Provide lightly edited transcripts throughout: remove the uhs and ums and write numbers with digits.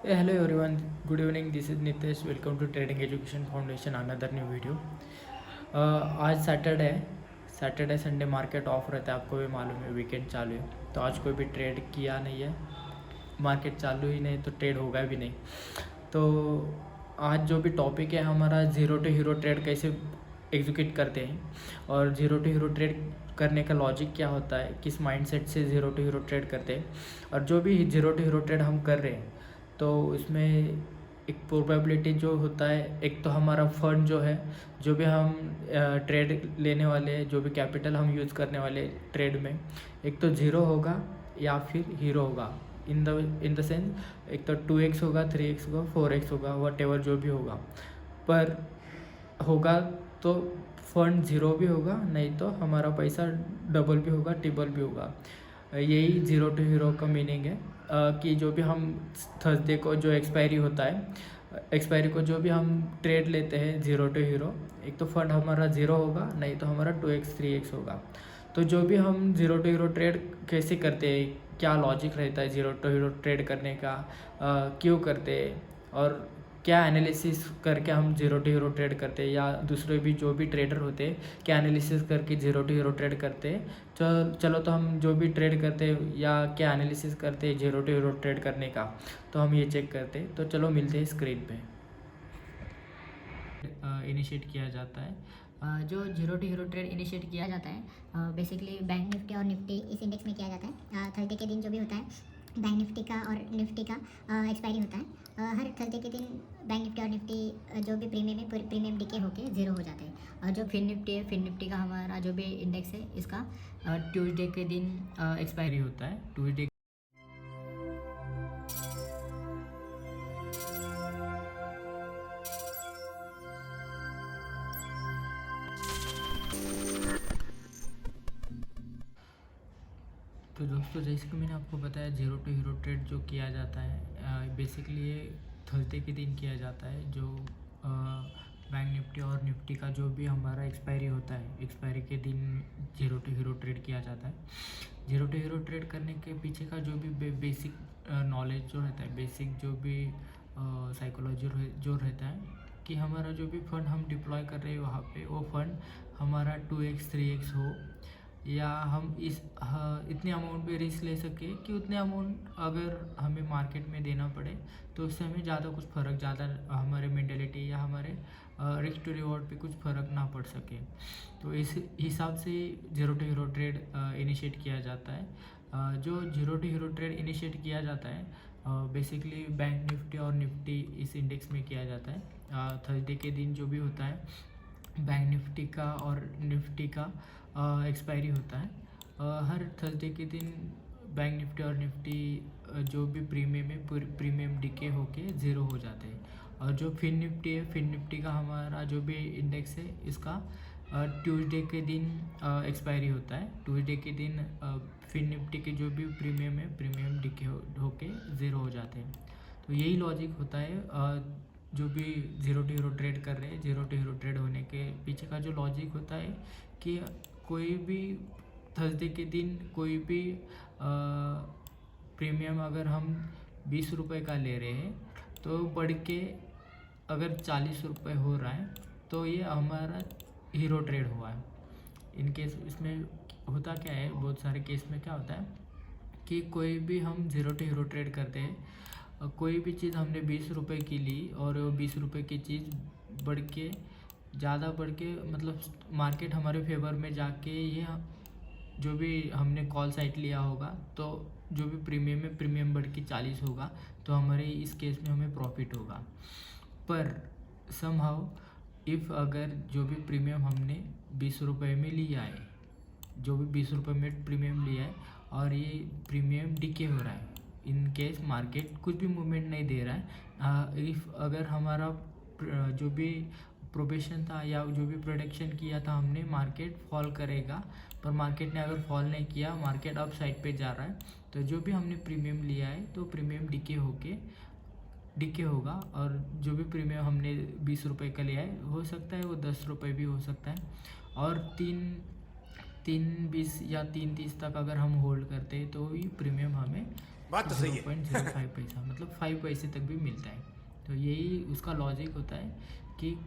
Hello everyone, good evening. This is Nitesh. Welcome to Trading Education Foundation. Another new video. आज Saturday Sunday market of रहता है, आपको भी मालूम है, वीकेंड चालू है। तो आज कोई भी ट्रेड किया नहीं है, मार्केट चालू ही नहीं तो ट्रेड होगा भी नहीं। तो आज जो भी टॉपिक है हमारा, ज़ीरो टू हीरो ट्रेड कैसे एग्जीक्यूट करते हैं और ज़ीरो टू हीरो ट्रेड करने का लॉजिक क्या होता है, किस माइंडसेट से ज़ीरो टू हीरो ट्रेड करते हैं। और जो भी ज़ीरो टू हीरो ट्रेड हम कर रहे हैं तो उसमें एक प्रोबेबिलिटी जो होता है, एक तो हमारा फंड जो है, जो भी हम ट्रेड लेने वाले, जो भी कैपिटल हम यूज़ करने वाले ट्रेड में, एक तो ज़ीरो होगा या फिर हीरो होगा। इन द सेंस एक तो 2x होगा, 3x होगा, 4x होगा, वट एवर जो भी होगा। पर होगा तो फंड ज़ीरो भी होगा, नहीं तो हमारा पैसा डबल भी होगा, ट्रिपल भी होगा। यही ज़ीरो टू हीरो का मीनिंग है कि जो भी हम थर्सडे को जो एक्सपायरी होता है, एक्सपायरी को जो भी हम ट्रेड लेते हैं ज़ीरो टू हीरो, एक तो फंड हमारा ज़ीरो होगा, नहीं तो हमारा 2x 3x होगा। तो जो भी हम ज़ीरो टू हीरो ट्रेड कैसे करते हैं, क्या लॉजिक रहता है ज़ीरो टू हीरो ट्रेड करने का, क्यों करते हैं और क्या एनालिसिस करके हम ज़ीरो टू हीरो ट्रेड करते हैं, या दूसरे भी जो भी ट्रेडर होते हैं क्या एनालिसिस करके ज़ीरो टू हीरो ट्रेड करते हैं। चलो तो हम जो भी ट्रेड करते हैं या क्या एनालिसिस करते हैं ज़ीरो टू हीरो ट्रेड करने का, तो हम ये चेक करते हैं। तो चलो मिलते हैं स्क्रीन पे। इनिशिएट किया जाता है। जो zero to hero trade initiate किया जाता है बेसिकली बैंक निफ्टी और निफ्टी इस इंडेक्स में किया जाता है। थर्सडे के दिन जो भी होता है बैंक निफ्टी का और निफ्टी का एक्सपायरी होता है। हर थर्सडे के दिन बैंक निफ्टी और निफ्टी जो भी प्रीमियम है प्रीमियम डीके होके ज़ीरो हो जाते हैं। और जो फिन निफ्टी है, फिन निफ्टी का हमारा जो भी इंडेक्स है इसका ट्यूसडे के दिन एक्सपायरी होता है। ट्यूसडे तो दोस्तों, जैसे कि मैंने आपको बताया, ज़ीरो टू हीरो ट्रेड जो किया जाता है बेसिकली ये थर्सडे के दिन किया जाता है। जो बैंक निफ्टी और निफ्टी का जो भी हमारा एक्सपायरी होता है, एक्सपायरी के दिन ज़ीरो टू हीरो ट्रेड किया जाता है। ज़ीरो टू हीरो ट्रेड करने के पीछे का जो भी बेसिक नॉलेज जो रहता है, बेसिक जो भी साइकोलॉजी जो रहता है कि हमारा जो भी फंड हम डिप्लॉय कर रहे हैं वहाँ पे, वो फंड हमारा 2x 3x हो, या हम इतने अमाउंट पे रिस्क ले सके कि उतने अमाउंट अगर हमें मार्केट में देना पड़े तो उससे हमें ज़्यादा कुछ फ़र्क, ज़्यादा हमारे मेंटेलिटी या हमारे रिस्क टू रिवॉर्ड पे कुछ फ़र्क ना पड़ सके। तो इस हिसाब से zero to hero trade initiate किया जाता है। जो zero to hero trade initiate किया जाता है बेसिकली बैंक निफ्टी और निफ्टी इस इंडेक्स में किया जाता है। थर्सडे के दिन जो भी होता है, बैंक निफ्टी का और निफ्टी का एक्सपायरी होता है। हर थर्सडे के दिन बैंक निफ्टी और निफ्टी जो भी प्रीमियम है प्रीमियम डीके होके ज़ीरो हो जाते हैं। और जो फिन निफ्टी है, फिन निफ्टी का हमारा जो भी इंडेक्स है इसका ट्यूसडे के दिन एक्सपायरी होता है। ट्यूसडे के दिन फिन निफ्टी के जो भी प्रीमियम है प्रीमियम डीके होके ज़ीरो हो जाते हैं। तो यही लॉजिक होता है जो भी ज़ीरो टू हीरो ट्रेड कर रहे हैं। ज़ीरो टू हीरो ट्रेड होने के पीछे का जो लॉजिक होता है कि कोई भी थर्सडे के दिन कोई भी प्रीमियम अगर हम 20 रुपये का ले रहे हैं तो बढ़ के अगर 40 रुपये हो रहा है तो ये हमारा हीरो ट्रेड हुआ है। इन केस इसमें होता क्या है, बहुत सारे केस में क्या होता है कि कोई भी हम ज़ीरो टू हीरो ट्रेड करते हैं, कोई भी चीज़ हमने 20 रुपये की ली और वो 20 रुपये की चीज़ बढ़ के ज़्यादा बढ़ के, मतलब मार्केट हमारे फेवर में जाके ये जो भी हमने कॉल साइट लिया होगा तो जो भी प्रीमियम है प्रीमियम बढ़ के 40 होगा, तो हमारे इस केस में हमें प्रॉफिट होगा। पर समहाउ इफ़ अगर जो भी प्रीमियम हमने 20 रुपये में लिया है, जो भी 20 रुपये में प्रीमियम लिया है और ये प्रीमियम डिके हो रहा है, इन केस मार्केट कुछ भी मूवमेंट नहीं दे रहा है, इफ़ अगर हमारा जो भी प्रोबेशन था या जो भी प्रोडक्शन किया था हमने, मार्केट फॉल करेगा, पर मार्केट ने अगर फॉल नहीं किया, मार्केट अप साइड पे जा रहा है, तो जो भी हमने प्रीमियम लिया है तो प्रीमियम डिके होगा। और जो भी प्रीमियम हमने 20 रुपये का लिया है, हो सकता है वो 10 रुपये भी हो सकता है। और 3.20 या 3.30 तक अगर हम होल्ड करते हैं तो ही प्रीमियम हमें बात तो सही है। 0.05 पैसा, मतलब 5 पैसे तक भी मिलता है। तो यही उसका लॉजिक होता है कि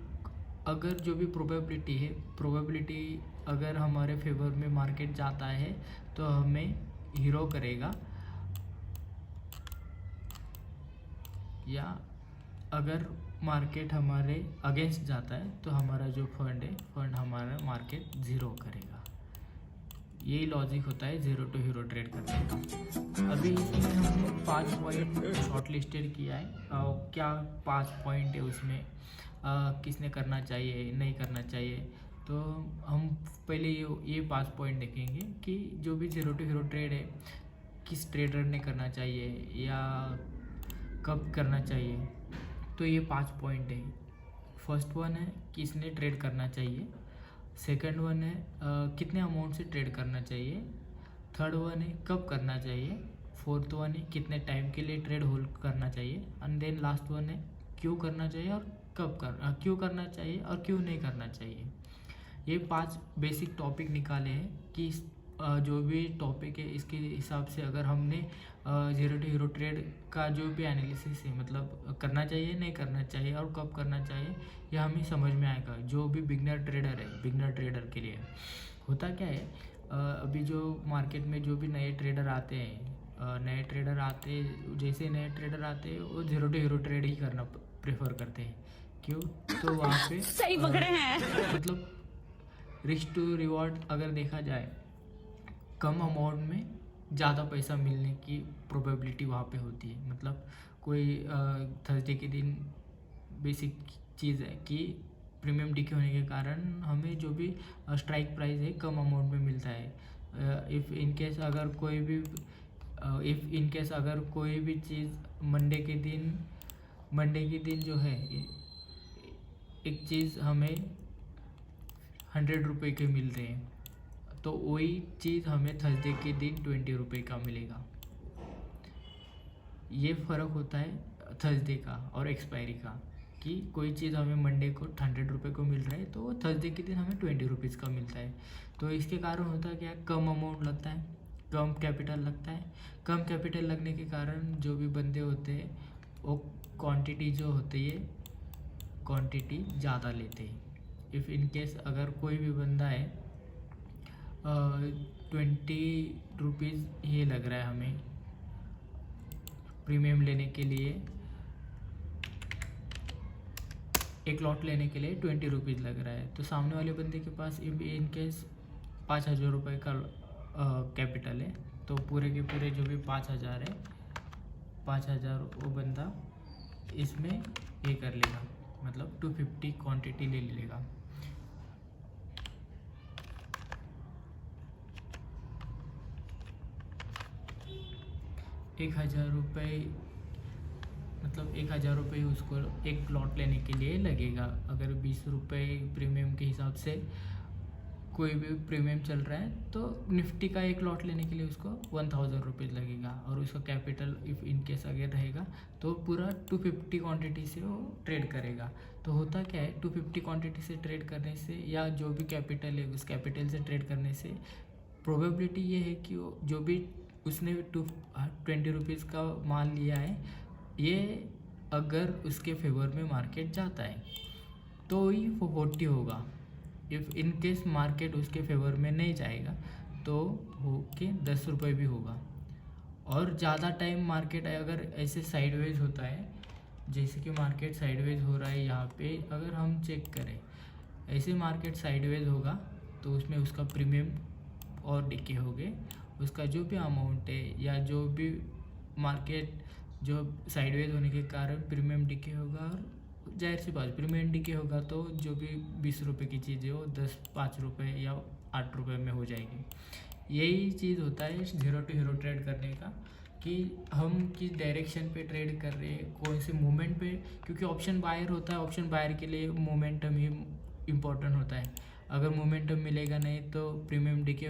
अगर जो भी प्रोबेबिलिटी है, प्रोबेबिलिटी अगर हमारे फेवर में मार्केट जाता है तो हमें हीरो करेगा, या अगर मार्केट हमारे अगेंस्ट जाता है तो हमारा जो फंड है, फंड हमारा मार्केट ज़ीरो करेगा। यही लॉजिक होता है ज़ीरो टू हीरो ट्रेड करने का। अभी इसमें हमने 5 पॉइंट शॉर्ट लिस्टेड किया है। क्या 5 पॉइंट है उसमें, किसने करना चाहिए नहीं करना चाहिए। तो हम पहले ये 5 पॉइंट देखेंगे कि जो भी ज़ीरो टू हीरो ट्रेड है किस ट्रेडर ने करना चाहिए या कब करना चाहिए। तो ये 5 पॉइंट है। फर्स्ट वन है किसने ट्रेड करना चाहिए, सेकंड वन है कितने अमाउंट से ट्रेड करना चाहिए, थर्ड वन है कब करना चाहिए, फोर्थ वन है कितने टाइम के लिए ट्रेड होल्ड करना चाहिए, एंड देन लास्ट वन है क्यों करना चाहिए और क्यों करना चाहिए और क्यों नहीं करना चाहिए। ये 5 बेसिक टॉपिक निकाले हैं कि जो भी टॉपिक है इसके हिसाब से अगर हमने ज़ीरो टू हीरो ट्रेड का जो भी एनालिसिस है, मतलब करना चाहिए नहीं करना चाहिए और कब करना चाहिए, यह हमें समझ में आएगा। जो भी बिगनर ट्रेडर है, बिगनर ट्रेडर के लिए होता क्या है, अभी जो मार्केट में जो भी नए ट्रेडर आते हैं, जैसे नए ट्रेडर आते हैं वो ज़ीरो टू हीरो ट्रेड ही करना प्रेफर करते हैं। क्यों? तो वहाँ पे सही पकड़े हैं। मतलब रिस्क टू रिवॉर्ड अगर देखा जाए, कम अमाउंट में ज़्यादा पैसा मिलने की प्रोबेबिलिटी वहाँ पे होती है। मतलब कोई थर्सडे के दिन बेसिक चीज़ है कि प्रीमियम डिके होने के कारण हमें जो भी स्ट्राइक प्राइस है कम अमाउंट में मिलता है। इफ़ इनकेस अगर कोई भी चीज़ मंडे के दिन जो है एक चीज़ हमें 100 रुपये के मिल रहे हैं, तो वही चीज़ हमें थर्सडे के दिन 20 रुपये का मिलेगा। ये फ़र्क होता है थर्सडे का और एक्सपायरी का, कि कोई चीज़ हमें मंडे को 100 रुपये को मिल रहा है तो थर्सडे के दिन हमें 20 रुपीज़ का मिलता है। तो इसके कारण होता है क्या, कम अमाउंट लगता है, कम कैपिटल लगता है। कम कैपिटल लगने के कारण जो भी बंदे होते हैं वो क्वांटिटी जो होती है क्वांटिटी ज़्यादा लेते हैं। इफ़ इनकेस अगर कोई भी बंदा है 20 रुपीज़ ये लग रहा है हमें प्रीमियम लेने के लिए, एक लॉट लेने के लिए 20 रुपीज़ लग रहा है, तो सामने वाले बंदे के पास इनकेस 5,000 रुपये का कैपिटल है, तो पूरे के पूरे जो भी 5,000 है, 5,000 वो बंदा इसमें ये कर लेगा, मतलब 250 क्वांटिटी ले लेगा। मतलब 1,000 रुपये उसको एक लॉट लेने के लिए लगेगा। अगर 20 रुपये प्रीमियम के हिसाब से कोई भी प्रीमियम चल रहा है तो निफ्टी का एक लॉट लेने के लिए उसको 1,000 रुपीज़ लगेगा, और उसका कैपिटल इफ़ इनकेस अगर रहेगा तो पूरा 250 क्वांटिटी से वो ट्रेड करेगा। तो होता क्या है, 250 क्वांटिटी से ट्रेड करने से या जो भी कैपिटल है उस कैपिटल से ट्रेड करने से प्रोबेबिलिटी ये है कि वो जो भी उसने 20 रुपीज़ का माल लिया है, ये अगर उसके फेवर में मार्केट जाता है तो ही वो 40 होगा। इफ़ इन केस मार्केट उसके फेवर में नहीं जाएगा तो हो के 10 रुपये भी होगा। और ज़्यादा टाइम मार्केट अगर ऐसे साइडवेज होता है, जैसे कि मार्केट साइडवेज हो रहा है यहाँ पे, अगर हम चेक करें ऐसे मार्केट साइडवेज होगा तो उसमें उसका प्रीमियम और डिके हो गए, उसका जो भी अमाउंट है या जो भी मार्केट जो साइडवेज होने के कारण प्रीमियम डिके होगा, और जाहिर सी बात प्रीमियम डिके होगा तो जो भी 20 रुपये की चीज़ है वो 5 रुपये या 8 रुपये में हो जाएगी। यही चीज़ होता है ज़ीरो टू हीरो ट्रेड करने का, कि हम किस डायरेक्शन पे ट्रेड कर रहे हैं, कौन से मोमेंट पे, क्योंकि ऑप्शन बायर होता है, ऑप्शन बायर के लिए मोमेंटम ही इम्पोर्टेंट होता है। अगर मोमेंटम मिलेगा नहीं तो प्रीमियम डिके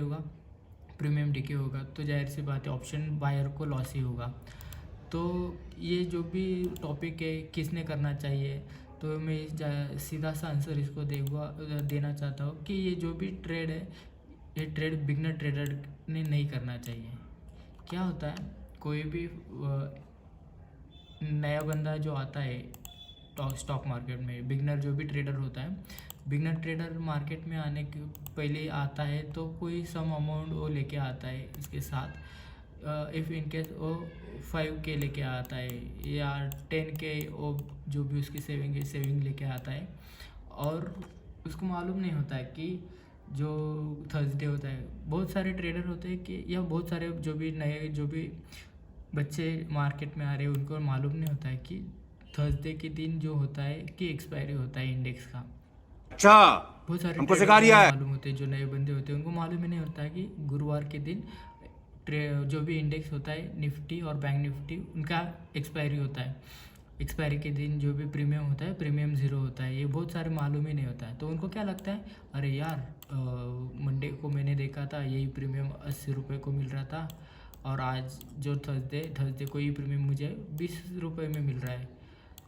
होगा तो जाहिर सी बात है ऑप्शन बायर को लॉस ही होगा। तो ये जो भी टॉपिक है किसने करना चाहिए, तो मैं सीधा सा आंसर इसको देना चाहता हूँ कि ये जो भी ट्रेड है ये ट्रेड बिगनर ट्रेडर ने नहीं करना चाहिए। क्या होता है, कोई भी नया बंदा जो आता है स्टॉक मार्केट में, बिगनर जो भी ट्रेडर होता है, बिगनर ट्रेडर मार्केट में आने के पहले आता है तो कोई सम अमाउंट वो लेके आता है इसके साथ। इफ़ इन केस वो 5K लेके आता है या 10K वो जो भी उसकी सेविंग लेके आता है, और उसको मालूम नहीं होता है कि जो थर्सडे होता है, बहुत सारे ट्रेडर होते हैं कि या बहुत सारे जो भी नए जो भी बच्चे मार्केट में आ रहे हैं उनको मालूम नहीं होता है कि थर्सडे के दिन जो होता है कि एक्सपायरी होता है इंडेक्स का। अच्छा, बहुत सारे हमको traders सिखा को दिया नहीं है। मालूम होते, जो नए बंदे होते हैं उनको मालूम ही नहीं होता है कि गुरुवार के दिन जो भी इंडेक्स होता है निफ्टी और बैंक निफ्टी उनका एक्सपायरी होता है। एक्सपायरी के दिन जो भी प्रीमियम होता है, प्रीमियम ज़ीरो होता है। ये बहुत सारे मालूम ही नहीं होता है, तो उनको क्या लगता है, अरे यार मंडे को मैंने देखा था यही प्रीमियम 80 रुपये को मिल रहा था, और आज जो थर्सडे को ये प्रीमियम मुझे 20 रुपये में मिल रहा है।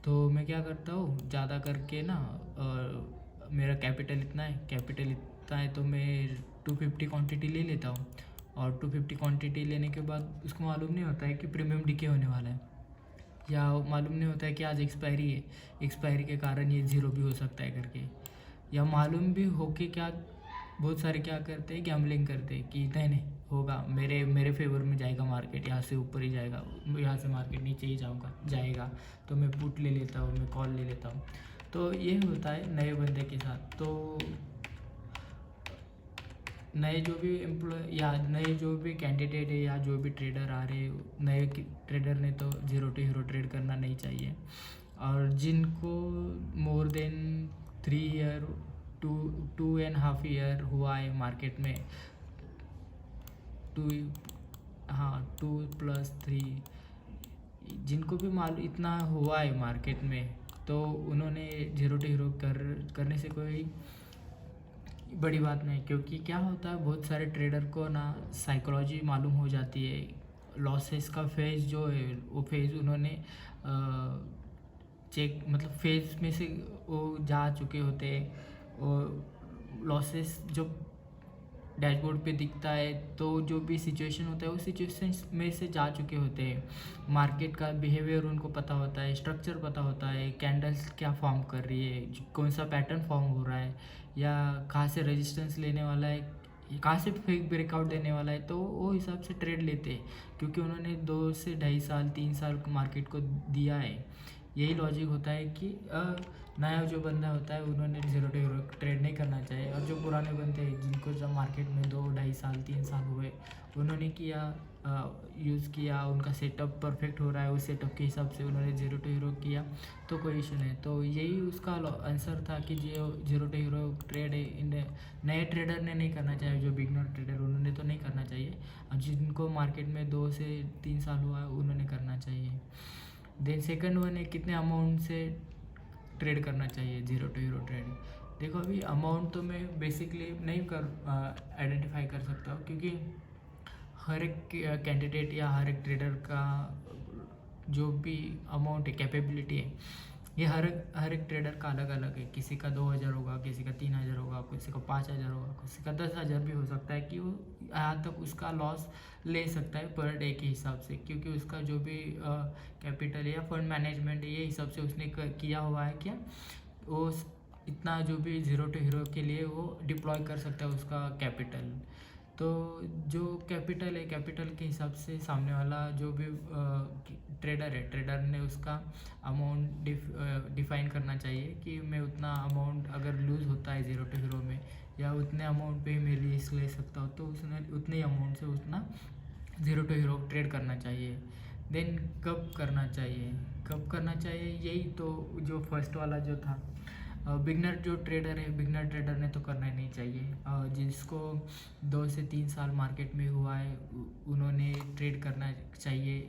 तो मैं क्या करता हूँ, ज़्यादा करके ना मेरा कैपिटल इतना है तो मैं 250 क्वांटिटी ले लेता हूँ, और 250 क्वांटिटी लेने के बाद उसको मालूम नहीं होता है कि प्रीमियम डिके होने वाला है, या मालूम नहीं होता है कि आज एक्सपायरी है, एक्सपायरी के कारण ये ज़ीरो भी हो सकता है करके, या मालूम भी हो के क्या बहुत सारे क्या करते हैं, गैम्बलिंग करते हैं कि नहीं होगा, मेरे फेवर में जाएगा मार्केट, यहाँ से ऊपर ही जाएगा, यहाँ से मार्केट नीचे ही जाएगा, तो मैं पुट ले लेता हूँ, मैं कॉल ले लेता हूँ। तो ये होता है नए बंदे के साथ। तो नए जो भी एम्प्लॉय या नए जो भी कैंडिडेट है या जो भी ट्रेडर आ रहे, नए ट्रेडर ने तो जीरो टू हीरो ट्रेड करना नहीं चाहिए। और जिनको मोर देन 3 ईयर 2.5 ईयर हुआ है मार्केट में, 2+3, जिनको भी मालूम इतना हुआ है मार्केट में, तो उन्होंने जीरो टू हीरो करने से कोई बड़ी बात नहीं। क्योंकि क्या होता है, बहुत सारे ट्रेडर को ना साइकोलॉजी मालूम हो जाती है, लॉसेस का फेज जो है वो फेज उन्होंने मतलब फेज में से वो जा चुके होते हैं, और लॉसेस जो डैशबोर्ड पे दिखता है, तो जो भी सिचुएशन होता है उस सिचुएशन में से जा चुके होते हैं। मार्केट का बिहेवियर उनको पता होता है, स्ट्रक्चर पता होता है, कैंडल्स क्या फॉर्म कर रही है, कौन सा पैटर्न फॉर्म हो रहा है, या कहाँ से रेजिस्टेंस लेने वाला है, कहाँ से फेक ब्रेकआउट देने वाला है, तो वो हिसाब से ट्रेड लेते हैं। क्योंकि उन्होंने 2 से 2.5 साल 3 साल मार्केट को दिया है। यही लॉजिक होता है कि नया जो बंदा होता है उन्होंने जीरो टू हीरो ट्रेड नहीं करना चाहिए, और जो पुराने बंदे हैं जिनको जब मार्केट में 2-2.5 साल 3 साल हुए, उन्होंने यूज़ किया, उनका सेटअप परफेक्ट हो रहा है, उस सेटअप के हिसाब से उन्होंने जीरो टू हीरो किया, तो कोई इशू नहीं। तो यही उसका आंसर था कि जो जीरो टू हीरो ट्रेड है नए ट्रेडर ने नहीं करना चाहिए, जो बिगनर ट्रेडर उन्होंने तो नहीं करना चाहिए, और जिनको मार्केट में 2 से 3 साल हुआ है उन्होंने करना चाहिए। देन सेकंड वन है, कितने अमाउंट से ट्रेड करना चाहिए जीरो टू हीरो ट्रेड। देखो, अभी अमाउंट तो मैं बेसिकली नहीं आइडेंटिफाई कर सकता हूँ, क्योंकि हर एक कैंडिडेट या हर एक ट्रेडर का जो भी अमाउंट है, कैपेबिलिटी है, ये हर एक ट्रेडर का अलग अलग है। किसी का 2,000 होगा, किसी का 3,000 होगा, किसी का 5,000 होगा, किसी का 10,000 भी हो सकता है कि वो यहाँ तक उसका लॉस ले सकता है पर डे के हिसाब से, क्योंकि उसका जो भी कैपिटल या फंड मैनेजमेंट है, ये हिसाब से उसने किया हुआ है क्या वो इतना जो भी जीरो टू हीरो के लिए वो डिप्लॉय कर सकता है उसका कैपिटल। तो जो कैपिटल है, कैपिटल के हिसाब से सामने वाला जो भी ट्रेडर ने उसका अमाउंट डिफाइन करना चाहिए कि मैं उतना अमाउंट अगर लूज़ होता है जीरो टू हीरो में, या उतने अमाउंट पे मैं रिस्क ले सकता हूँ, तो उसने उतने अमाउंट से उतना जीरो टू हीरो ट्रेड करना चाहिए। देन कब करना चाहिए, यही तो जो फर्स्ट वाला जो था, बिगनर जो ट्रेडर है, बिगनर ट्रेडर ने तो करना ही नहीं चाहिए। जिसको 2 से 3 साल मार्केट में हुआ है उन्होंने ट्रेड करना चाहिए,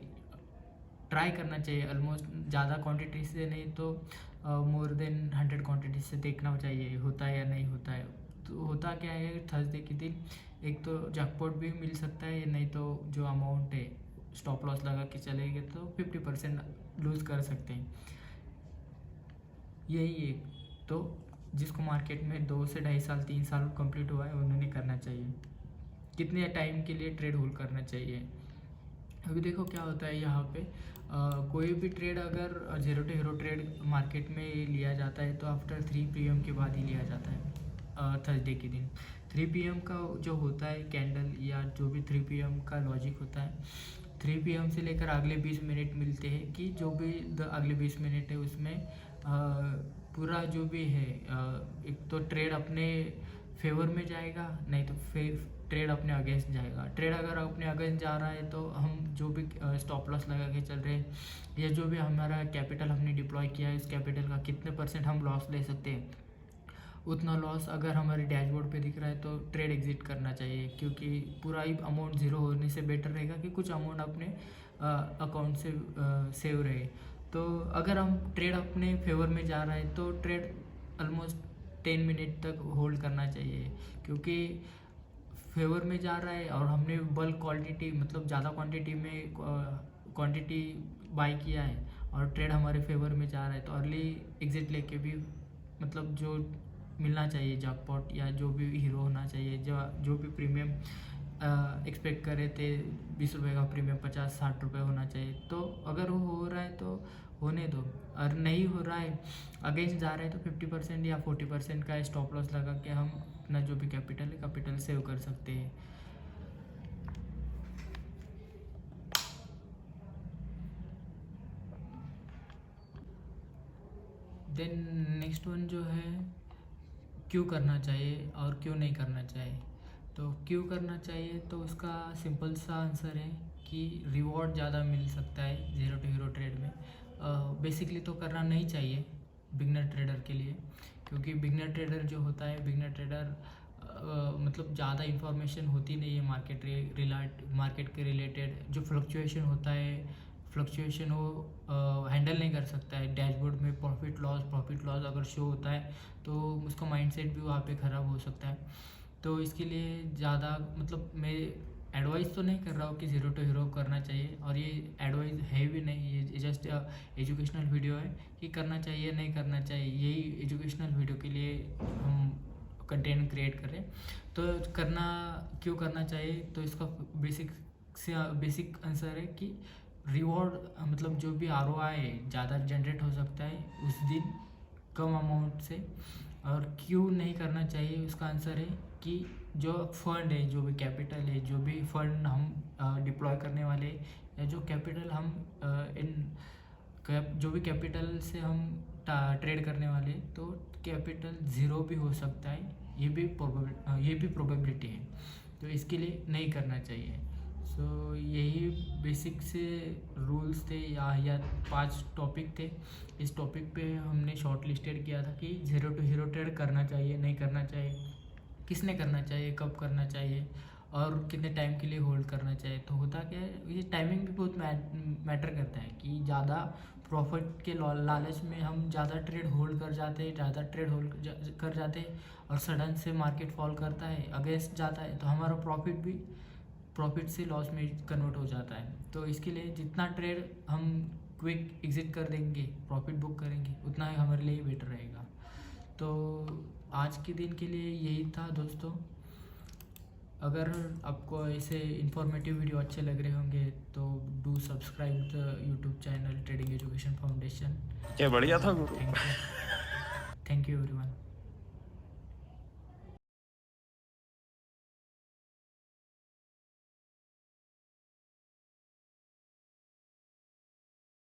ट्राई करना चाहिए ऑलमोस्ट, ज़्यादा क्वांटिटी से नहीं तो मोर देन 100 क्वांटिटी से देखना चाहिए होता है या नहीं होता है। तो होता क्या है, थर्सडे के दिन एक तो जैकपॉट भी मिल सकता है, नहीं तो जो अमाउंट है स्टॉप लॉस लगा के चलेंगे तो 50% लूज़ कर सकते हैं। यही है, तो जिसको मार्केट में 2 से 2.5 साल 3 साल कंप्लीट हुआ है उन्होंने करना चाहिए। कितने टाइम के लिए ट्रेड होल्ड करना चाहिए, अभी देखो क्या होता है यहाँ पे, कोई भी ट्रेड अगर zero to hero trade market में लिया जाता है तो आफ्टर 3 PM के बाद ही लिया जाता है, थर्सडे के दिन। 3 PM का जो होता है कैंडल या जो भी 3 PM का लॉजिक होता है, 3 PM से लेकर अगले 20 मिनट मिलते हैं कि जो भी अगले 20 मिनट है उसमें पूरा जो भी है, एक तो ट्रेड अपने फेवर में जाएगा, नहीं तो ट्रेड अपने अगेंस्ट जाएगा। ट्रेड अगर अपने अगेंस्ट जा रहा है तो हम जो भी स्टॉप लॉस लगा के चल रहे हैं या जो भी हमारा कैपिटल हमने डिप्लॉय किया है, इस कैपिटल का कितने % हम लॉस ले सकते हैं, उतना लॉस अगर हमारे डैशबोर्ड पे दिख रहा है तो ट्रेड एग्जिट करना चाहिए, क्योंकि पूरा ही अमाउंट ज़ीरो होने से बेटर रहेगा कि कुछ अमाउंट अपने अकाउंट से सेव रहे। तो अगर हम ट्रेड अपने फेवर में जा रहा है तो ट्रेड ऑलमोस्ट 10 मिनट तक होल्ड करना चाहिए, क्योंकि फेवर में जा रहा है और हमने बल्क क्वांटिटी मतलब ज़्यादा क्वांटिटी में क्वांटिटी बाय किया है और ट्रेड हमारे फेवर में जा रहा है तो अर्ली एग्जिट लेके भी मतलब जो मिलना चाहिए जैकपॉट या जो भी हीरो होना चाहिए, जो भी प्रीमियम एक्सपेक्ट कर रहे थे 20 रुपये का प्रीमियम 50-60 रुपये होना चाहिए। तो अगर वो हो रहा है तो होने दो, और नहीं हो रहा है अगेंस्ट जा रहा है तो 50% या 40% का स्टॉप लॉस लगा के हम अपना जो भी कैपिटल सेव कर सकते हैं। देन नेक्स्ट वन जो है क्यों करना चाहिए और क्यों नहीं करना चाहिए। तो क्यों करना चाहिए तो उसका सिंपल सा आंसर है कि रिवॉर्ड ज़्यादा मिल सकता है जीरो टू हीरो ट्रेड में। बेसिकली तो करना नहीं चाहिए बिगनर ट्रेडर के लिए, क्योंकि बिगनर ट्रेडर जो होता है, बिगनर ट्रेडर मतलब ज़्यादा इन्फॉर्मेशन होती नहीं है मार्केट के रिलेटेड। जो फ्लक्चुएशन होता है, फ्लक्चुएशन वो हैंडल नहीं कर सकता है। डैशबोर्ड में प्रॉफिट लॉस अगर शो होता है तो उसका माइंडसेट भी वहाँ पे ख़राब हो सकता है। तो इसके लिए ज़्यादा मतलब मैं एडवाइस तो नहीं कर रहा हूँ कि ज़ीरो टू हीरो करना चाहिए, और ये एडवाइस है भी नहीं, ये जस्ट एजुकेशनल वीडियो है कि करना चाहिए नहीं करना चाहिए। यही एजुकेशनल वीडियो के लिए हम कंटेंट क्रिएट करें। तो क्यों करना चाहिए तो इसका बेसिक आंसर है कि रिवॉर्ड मतलब जो भी ROI ज़्यादा जनरेट हो सकता है उस दिन कम अमाउंट से। और क्यों नहीं करना चाहिए उसका आंसर है कि जो फंड है, जो भी कैपिटल है, जो भी फंड हम डिप्लॉय करने वाले, या जो कैपिटल हम जो भी कैपिटल से हम ट्रेड करने वाले, तो कैपिटल ज़ीरो भी हो सकता है, ये भी प्रोबेबिलिटी है। तो इसके लिए नहीं करना चाहिए। सो यही बेसिक से रूल्स थे या 5 टॉपिक थे। इस टॉपिक पे हमने शॉर्ट लिस्टेड किया था कि ज़ीरो टू हीरो ट्रेड करना चाहिए नहीं करना चाहिए, किसने करना चाहिए, कब करना चाहिए और कितने टाइम के लिए होल्ड करना चाहिए। तो होता क्या है, ये टाइमिंग भी बहुत मैटर करता है कि ज़्यादा प्रॉफिट के लालच में हम ज़्यादा ट्रेड होल्ड कर जाते हैं और सडन से मार्केट फॉल करता है, अगेंस्ट जाता है, तो हमारा प्रॉफिट से लॉस में कन्वर्ट हो जाता है। तो इसके लिए जितना ट्रेड हम क्विक एग्जिट कर देंगे, प्रॉफिट बुक करेंगे, उतना ही हमारे लिए बेटर रहेगा। तो आज के दिन के लिए यही था दोस्तों। अगर आपको ऐसे इन्फॉर्मेटिव वीडियो अच्छे लग रहे होंगे तो do subscribe the YouTube channel trading education foundation. क्या बढ़िया था गुरु। Thank you everyone.